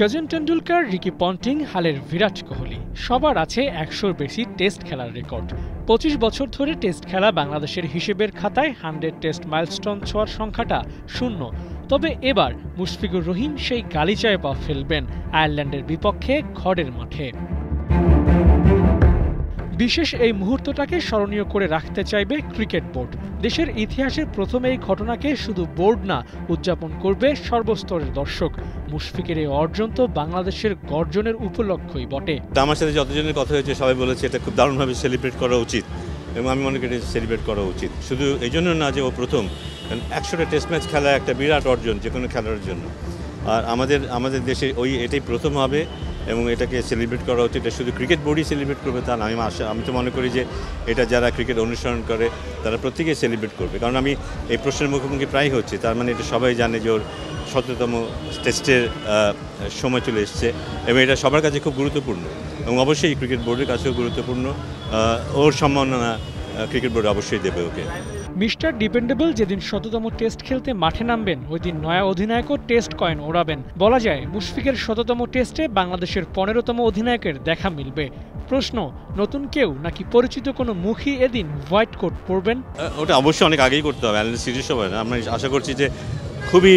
Sachin Tendulkar, Ricky Ponting, হালের বিরাট কোহলি সবার আছে ১০০'র বেশি টেস্ট খেলার রেকর্ড। ২৫ বছর ধরে টেস্ট খেলা বাংলাদেশের হিসেবের খাতায় 100 টেস্ট মাইলস্টোন ছোঁয়ার সংখ্যাটা শূন্য। তবে এবার মুশফিকুর রহিম সেই গালিচায় পা ফেলবেন আয়ারল্যান্ডের বিপক্ষে ঘরের মাঠে। বিশেষ এই মুহূর্তটাকে স্মরণীয় করে রাখতে চাইবে ক্রিকেট বোর্ড। দেশের ইতিহাসের প্রথম এই ঘটনাকে শুধু বোর্ড না, উদযাপন করবে সর্বস্তরের দর্শক। মুশফিকের এই অর্জন তো বাংলাদেশের গর্জনের উপলক্ষই বটে। আমার সাথে যতজনের কথা হয়েছে সবাই বলেছে এটা খুব দারুণভাবে সেলিব্রেট করা উচিত, এবং আমি মনে করি সেলিব্রেট করা উচিত। শুধু এই জন্য না যে ও প্রথম, ১০০টা টেস্ট ম্যাচ খেলা একটা বিরাট অর্জন যে কোনো খেলার জন্য। আর আমাদের দেশে এটাই প্রথম হবে এবং এটাকে সেলিব্রেট করা উচিত। এটা শুধু ক্রিকেট বোর্ডই সেলিব্রেট করবে তা না, আমি তো মনে করি যে এটা যারা ক্রিকেট অনুসরণ করে তারা প্রত্যেকেই সেলিব্রেট করবে। কারণ আমি এই প্রশ্নের মুখোমুখি প্রায় হচ্ছে, তার মানে এটা সবাই জানে যে ওর ১৭তম টেস্টের সময় চলে এসছে এবং এটা সবার কাছে খুব গুরুত্বপূর্ণ এবং অবশ্যই ক্রিকেট বোর্ডের কাছেও গুরুত্বপূর্ণ। ওর সম্মাননা ক্রিকেট বোর্ড অবশ্যই দেবে ওকে। মিস্টার ডিপেন্ডেবল যেদিন ১০০তম টেস্ট খেলতে মাঠে নামবেন, ওই দিন নয়া অধিনায়কও টেস্ট কয়েন ওড়াবেন। বলা যায় মুশফিকের ১০০তম টেস্টে বাংলাদেশের ১৫তম অধিনায়কের দেখা মিলবে। প্রশ্ন, নতুন কেউ নাকি পরিচিত কোনো মুখই এদিন হোয়াইট কোট পরবেন? ওটা অবশ্যই অনেক আগেই করতে হবে, আয়ারল্যান্ড সিরিজ হবে না। আমরা আশা করছি যে খুবই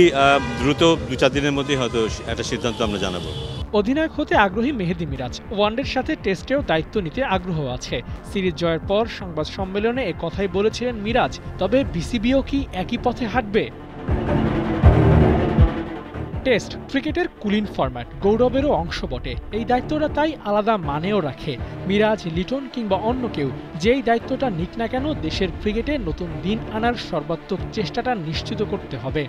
দ্রুত ২-৪ দিনের মধ্যেই হয়তো একটা সিদ্ধান্ত আমরা জানাবো। অধিনায়ক হতে আগ্রহী মেহেদী মিরাজ। ওয়ানডের সাথে টেস্টেও দায়িত্ব নিতে আগ্রহ আছে। সিরিজ জয়ের পর সংবাদ সম্মেলনে এ কথাই বলেছিলেন মিরাজ। তবে বিসিবিও কি একই পথে হাঁটবে? টেস্ট ক্রিকেটের কুলিন ফরম্যাট, গৌরবেরও অংশ বটে। এই দায়িত্বটা তাই আলাদা মানেও রাখে। মিরাজ, লিটন কিংবা অন্য কেউ যেই দায়িত্বটা নিক না কেন, দেশের ক্রিকেটে নতুন দিন আনার সর্বাত্মক চেষ্টাটা নিশ্চিত করতে হবে।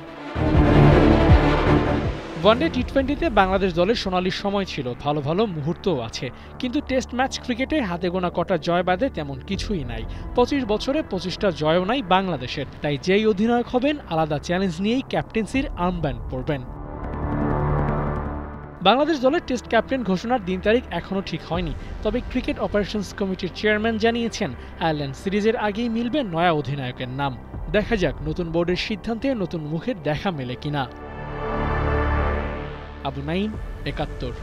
ওয়ানডে টি-20তে বাংলাদেশ দলের সোনালি সময় ছিল, ভালো ভালো মুহূর্তও আছে। কিন্তু টেস্ট ম্যাচ ক্রিকেটে হাতে গোনা কটা জয় বাদে তেমন কিছুই নাই। ২৫ বছরে ২৫টা জয়ও নাই বাংলাদেশের। তাই যেই অধিনায়ক হবেন আলাদা চ্যালেঞ্জ নিয়েই ক্যাপ্টেন্সির আর্মব্যান্ড পরবেন। বাংলাদেশ দলের টেস্ট ক্যাপ্টেন ঘোষণার দিন তারিখ এখনও ঠিক হয়নি। তবে ক্রিকেট অপারেশনস কমিটির চেয়ারম্যান জানিয়েছেন আয়ারল্যান্ড সিরিজের আগেই মিলবে নয়া অধিনায়কের নাম। দেখা যাক নতুন বোর্ডের সিদ্ধান্তে নতুন মুখের দেখা মেলে কিনা। আবু নাঈম, ৭১।